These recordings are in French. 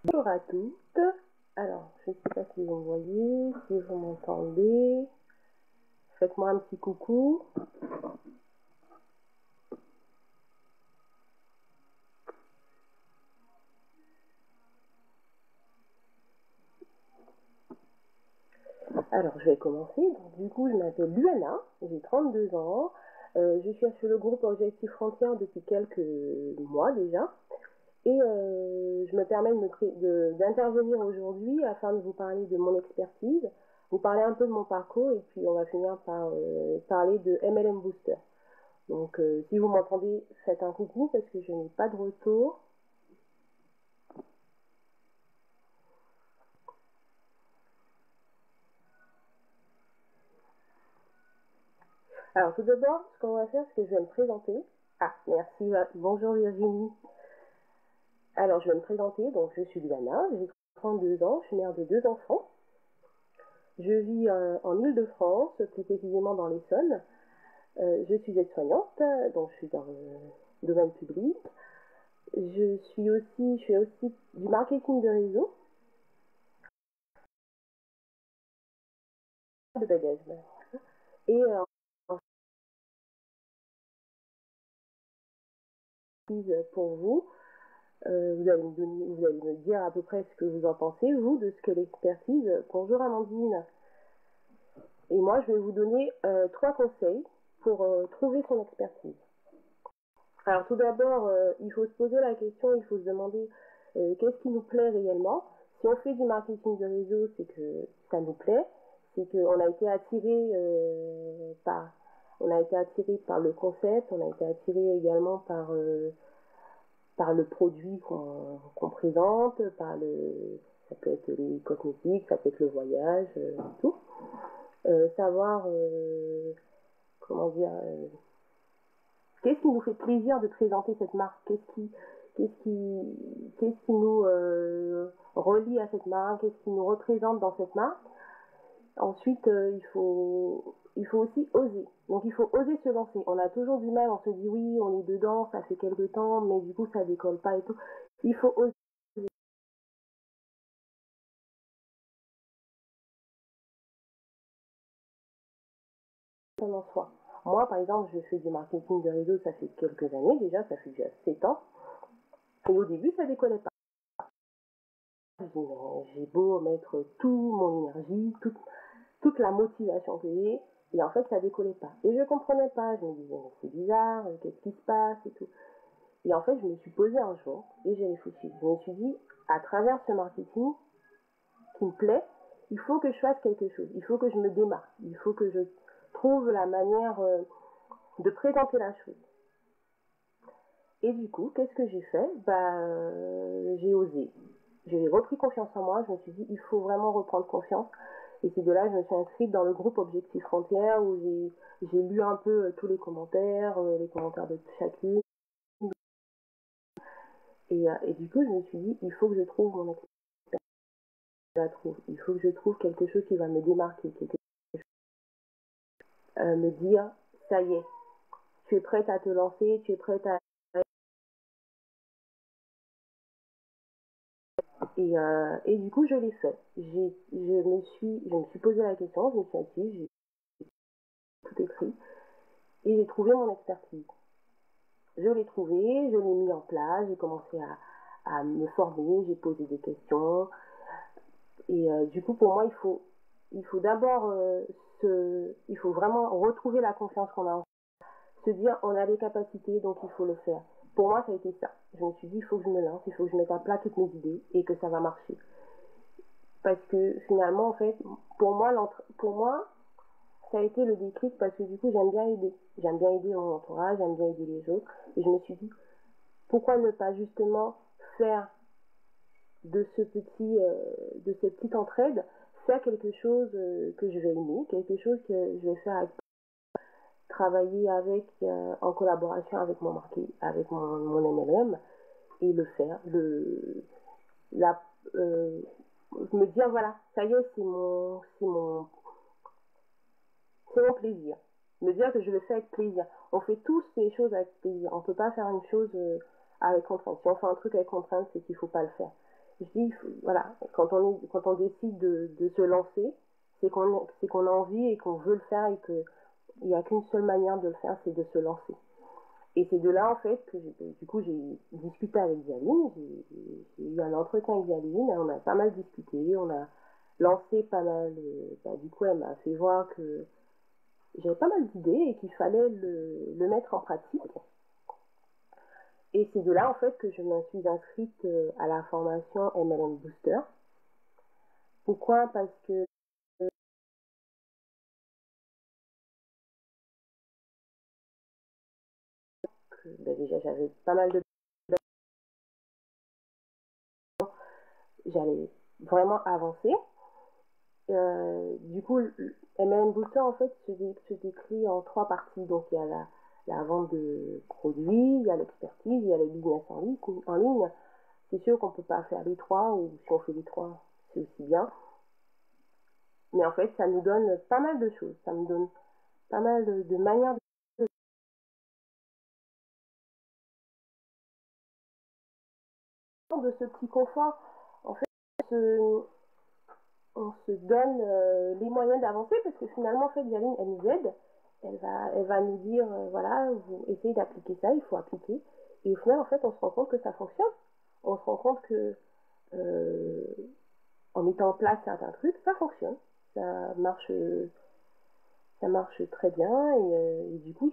Bonjour à toutes. Alors, je ne sais pas si vous me voyez, si vous m'entendez. Faites-moi un petit coucou. Alors, je vais commencer. Donc, du coup, je m'appelle Luana, j'ai 32 ans. Je suis sur le groupe Objectif Frontières depuis quelques mois déjà. Et je me permets d'intervenir aujourd'hui afin de vous parler de mon expertise, vous parler un peu de mon parcours et puis on va finir par parler de MLM Booster. Donc si vous m'entendez, faites un coucou parce que je n'ai pas de retour. Alors tout d'abord, ce qu'on va faire, c'est que je vais me présenter. Ah, merci, bonjour Virginie. Alors je vais me présenter, donc je suis Luana, j'ai 32 ans, je suis mère de 2 enfants. Je vis en Île-de-France, plus précisément dans l'Essonne. Je suis aide-soignante, donc je suis dans le domaine public. Je fais aussi du marketing de réseau, de bagages. Et pour vous, vous allez me dire à peu près ce que vous en pensez, vous, de ce que l'expertise. Bonjour Amandine. Et moi, je vais vous donner 3 conseils pour trouver son expertise. Alors tout d'abord, il faut se poser la question, il faut se demander qu'est-ce qui nous plaît réellement. Si on fait du marketing de réseau, c'est que ça nous plaît, c'est qu'on a été attiré par le concept, on a été attiré également par le produit qu'on présente, ça peut être les cosmétiques, ça peut être le voyage, tout. Savoir, comment dire, qu'est-ce qui nous fait plaisir de présenter cette marque, qu'est-ce qui nous relie à cette marque, qu'est-ce qui nous représente dans cette marque. Ensuite, il faut aussi oser. Donc, il faut oser se lancer. On a toujours du mal, on se dit oui, on est dedans, ça fait quelque temps, mais du coup, ça décolle pas et tout. Il faut oser. En soi. Moi, par exemple, je fais du marketing de réseau, ça fait quelques années déjà, ça fait déjà 7 ans. Et au début, ça décollait pas. J'ai beau mettre tout mon énergie, toute la motivation que j'ai, et en fait, ça décollait pas. Et je comprenais pas, je me disais, mais c'est bizarre, qu'est-ce qui se passe et tout. Et en fait, je me suis posée un jour et j'ai réfléchi. Je me suis dit, à travers ce marketing qui me plaît, il faut que je fasse quelque chose. Il faut que je me démarque. Il faut que je trouve la manière de présenter la chose. Et du coup, qu'est-ce que j'ai fait? J'ai osé. J'ai repris confiance en moi. Je me suis dit, il faut vraiment reprendre confiance. Et c'est de là que je me suis inscrite dans le groupe Objectif Frontières où j'ai lu un peu tous les commentaires de chacune. Et du coup, je me suis dit, il faut que je trouve mon expertise. Il faut que je trouve quelque chose qui va me démarquer, me dire, ça y est, tu es prête à te lancer, tu es prête à... Et du coup, je l'ai fait. Je me suis posé la question, je me suis assise, j'ai tout écrit, et j'ai trouvé mon expertise. Je l'ai trouvé, je l'ai mis en place, j'ai commencé à me former, j'ai posé des questions. Et du coup, pour moi, il faut d'abord il faut vraiment retrouver la confiance qu'on a en se dire on a les capacités, donc il faut le faire. Pour moi, ça a été ça. Je me suis dit, il faut que je me lance, il faut que je mette à plat toutes mes idées et que ça va marcher. Parce que finalement, en fait, pour moi, ça a été le déclic parce que du coup, j'aime bien aider. J'aime bien aider mon entourage, j'aime bien aider les autres. Et je me suis dit, pourquoi ne pas justement faire de cette petite entraide, faire quelque chose que je vais aimer, quelque chose que je vais faire avec travailler en collaboration avec mon MLM et le faire, la, euh, me dire voilà, ça y est, c'est mon plaisir. Me dire que je le fais avec plaisir. On fait tous ces choses avec plaisir. On peut pas faire une chose avec contrainte. Si on fait un truc avec contrainte, c'est qu'il faut pas le faire. je dis, voilà, quand on décide de se lancer, c'est qu'on a envie et qu'on veut le faire et qu'il n'y a qu'une seule manière de le faire, c'est de se lancer. Et c'est de là, en fait, que du coup, j'ai discuté avec Zialine, j'ai eu un entretien avec Zialine, on a pas mal discuté, on a lancé pas mal, du coup, elle m'a fait voir que j'avais pas mal d'idées et qu'il fallait le mettre en pratique. Et c'est de là, en fait, que je me suis inscrite à la formation MLM Booster. Pourquoi? Parce que déjà, j'avais pas mal de... J'allais vraiment avancer. Du coup, MLM Booster, en fait, se décrit en 3 parties. Donc, il y a la vente de produits, il y a l'expertise, il y a le business en ligne. C'est sûr qu'on ne peut pas faire les 3, ou si on fait les 3, c'est aussi bien. Mais en fait, ça nous donne pas mal de choses. Ça me donne pas mal de manières de ce petit confort. En fait, on se donne les moyens d'avancer parce que finalement, en fait, Yaline, elle nous aide. Elle va nous dire, voilà, vous essayez d'appliquer ça, il faut appliquer. Et au final, en fait, on se rend compte que ça fonctionne. On se rend compte que euh, en mettant en place certains trucs, ça fonctionne. Ça marche très bien et du coup,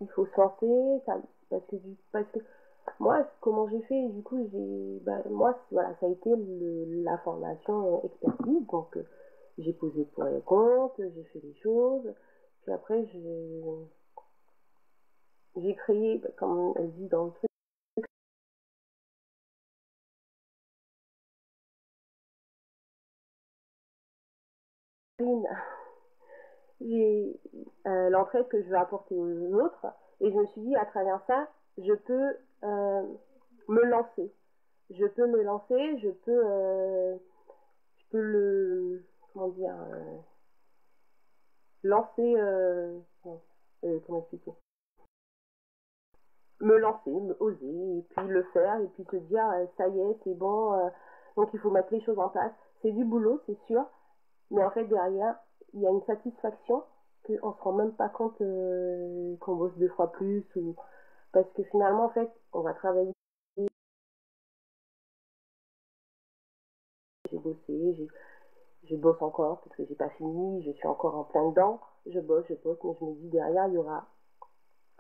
il faut se lancer ça, parce que moi, comment j'ai fait, du coup, moi, voilà, ça a été la formation expertise. Donc, j'ai posé pour et contre, j'ai fait les choses. Puis après, j'ai créé, comme elle dit dans le truc, j'ai l'entraide que je veux apporter aux autres. Et je me suis dit, à travers ça, je peux me lancer. Je peux me lancer, je peux comment dire, lancer, comment expliquer, me lancer, me oser, et puis le faire, et puis se dire, ça y est, c'est bon, donc il faut mettre les choses en place. C'est du boulot, c'est sûr, mais en fait, derrière, il y a une satisfaction qu'on ne se rend même pas compte qu'on bosse 2 fois plus, ou parce que finalement, en fait, on va travailler. J'ai bossé, je bosse encore, parce que j'ai pas fini, je suis encore en plein dedans, je bosse, mais je me dis derrière, il y aura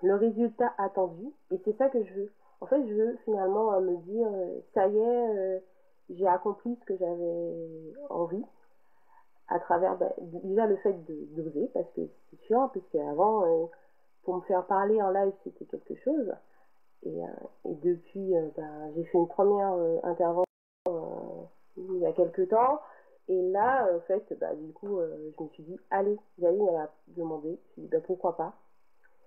le résultat attendu, et c'est ça que je veux. En fait, je veux finalement me dire, ça y est, j'ai accompli ce que j'avais envie, à travers déjà le fait d'oser, parce que c'est sûr, puisque avant, pour me faire parler en live, c'était quelque chose, et depuis, j'ai fait une première intervention il y a quelques temps, et là, en fait, du coup, je me suis dit, allez, Jaline, elle a demandé, je me suis dit, pourquoi pas.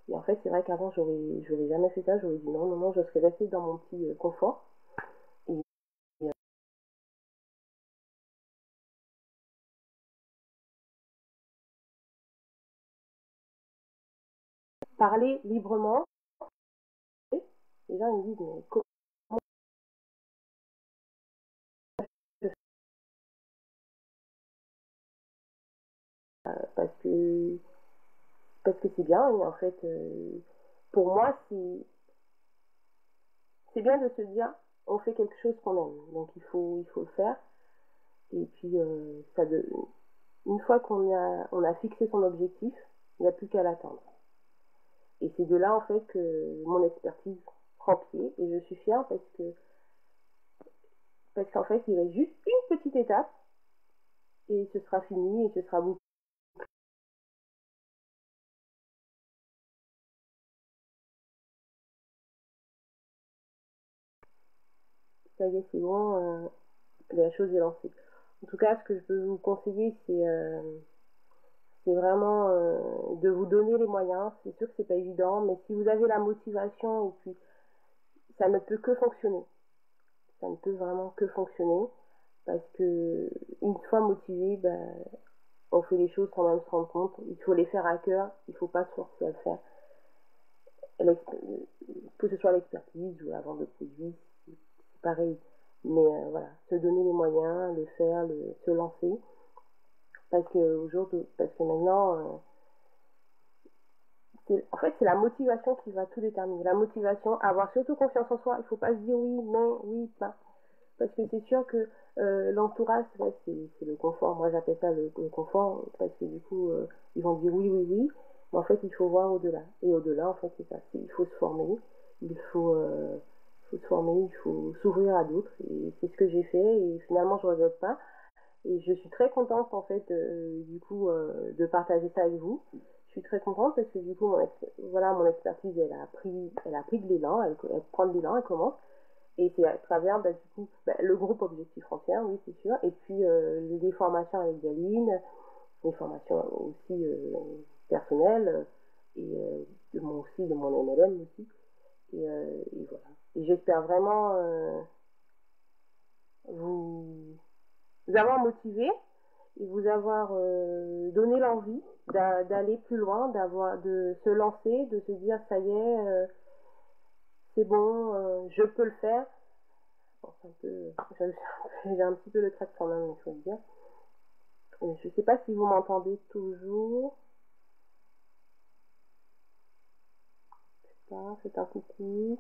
Et en fait, c'est vrai qu'avant, j'aurais jamais fait ça. J'aurais dit non, non, non, je serais restée dans mon petit confort. Et, et parler librement. Les gens ils me disent, mais comment je fais parce que c'est bien. Et en fait, pour moi, c'est bien de se dire, on fait quelque chose qu'on aime. Donc, il faut le faire. Et puis, une fois on a fixé son objectif, il n'y a plus qu'à l'atteindre. Et c'est de là, en fait, que mon expertise prend pied. Et je suis fière parce qu'en fait, il y a juste une petite étape et ce sera fini et ce sera bouclé. Ça y est, c'est bon, la chose est lancée. En tout cas, ce que je peux vous conseiller, c'est vraiment de vous donner les moyens. C'est sûr que c'est pas évident, mais si vous avez la motivation, et puis ça ne peut que fonctionner. Ça ne peut vraiment que fonctionner parce que une fois motivé, on fait les choses sans même se rendre compte. Il faut les faire à cœur, il ne faut pas se forcer à le faire. que ce soit l'expertise ou la vente de produits, c'est pareil. Mais voilà, se donner les moyens, le faire, se lancer. Parce que maintenant, en fait, c'est la motivation qui va tout déterminer. La motivation, avoir surtout confiance en soi. Il ne faut pas se dire oui, mais, oui, pas. Parce que c'est sûr que l'entourage, c'est le confort. Moi, j'appelle ça le confort parce que du coup, ils vont dire oui, oui, oui. Mais en fait, il faut voir au-delà. Et au-delà, en fait, c'est ça. Il faut se former. Faut se former, il faut s'ouvrir à d'autres. Et c'est ce que j'ai fait. Et finalement, je ne regrette pas. Et je suis très contente, en fait, du coup, de partager ça avec vous. Je suis très contente parce que du coup, mon expertise, elle a pris de l'élan. Elle prend de l'élan, elle commence. Et c'est à travers, du coup, le groupe Objectif Frontières, oui, c'est sûr. Et puis, les formations avec Galine, les formations aussi personnelles, et aussi de mon MLM aussi. Et voilà. Et j'espère vraiment vous avoir motivé et vous avoir donné l'envie d'aller plus loin, de se lancer, de se dire, ça y est, c'est bon, je peux le faire. Bon, j'ai un petit peu le trac quand même, il faut le dire. Je ne sais pas si vous m'entendez toujours. Je sais pas, c'est un coucou.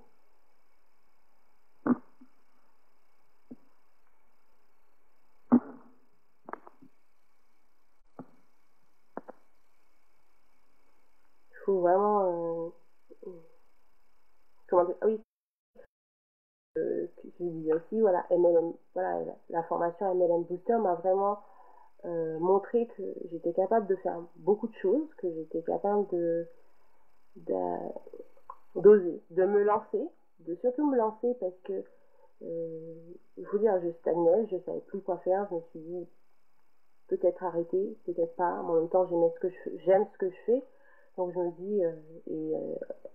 Il faut vraiment... comment dire? Ah oui, je disais aussi, voilà, MLM, voilà, la formation MLM Booster m'a vraiment montré que j'étais capable de faire beaucoup de choses, que j'étais capable d'oser, de me lancer, de surtout me lancer parce que il faut dire, je stagnais, je savais plus quoi faire, je me suis dit peut-être arrêter, peut-être pas, mais en même temps j'aime ce que je fais, donc je me dis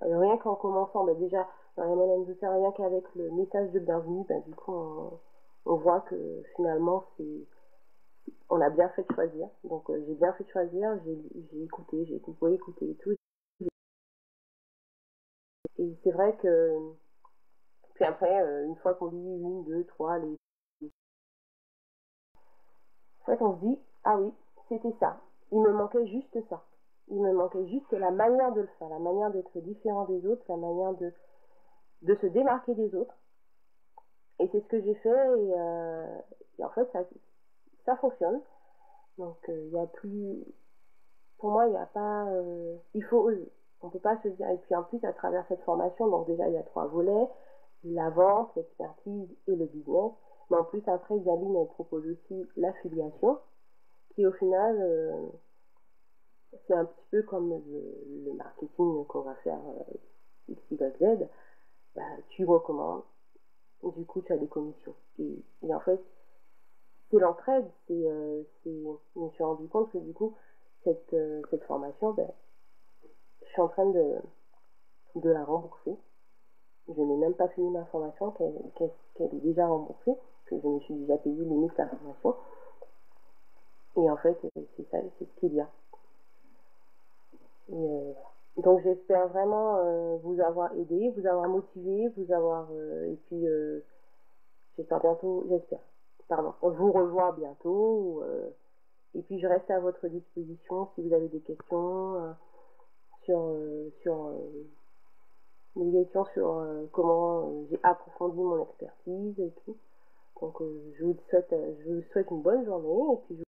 rien qu'en commençant, déjà dans les MLM Booster, rien qu'avec le message de bienvenue, du coup on voit que finalement on a bien fait de choisir, donc j'ai bien fait de choisir, j'ai écouté, j'ai écouté et tout, et c'est vrai que puis après une fois qu'on lit une, deux, trois, en fait on se dit ah oui, c'était ça, il me manquait juste ça, il me manquait juste la manière de le faire, la manière d'être différent des autres, la manière de se démarquer des autres, et c'est ce que j'ai fait, et en fait ça fonctionne, donc il y a plus, pour moi il n'y a pas, il faut oser, on peut pas se dire, et puis en plus à travers cette formation, donc déjà il y a 3 volets, la vente, l'expertise et le business, mais en plus après Galine elle propose aussi l'affiliation, qui au final c'est un petit peu comme le marketing qu'on va faire X, Y, Z, tu recommandes, du coup tu as des commissions. Et en fait, c'est l'entraide, je me suis rendu compte que du coup, cette formation, je suis en train de la rembourser. Je n'ai même pas fini ma formation, qu'elle est déjà remboursée, que je me suis déjà payé limite la formation. Et en fait, c'est ça, c'est ce qu'il y a. Et donc j'espère vraiment vous avoir aidé, vous avoir motivé, et puis vous revoir bientôt. Et puis je reste à votre disposition si vous avez des questions des questions sur comment j'ai approfondi mon expertise et tout. Donc je vous souhaite une bonne journée et puis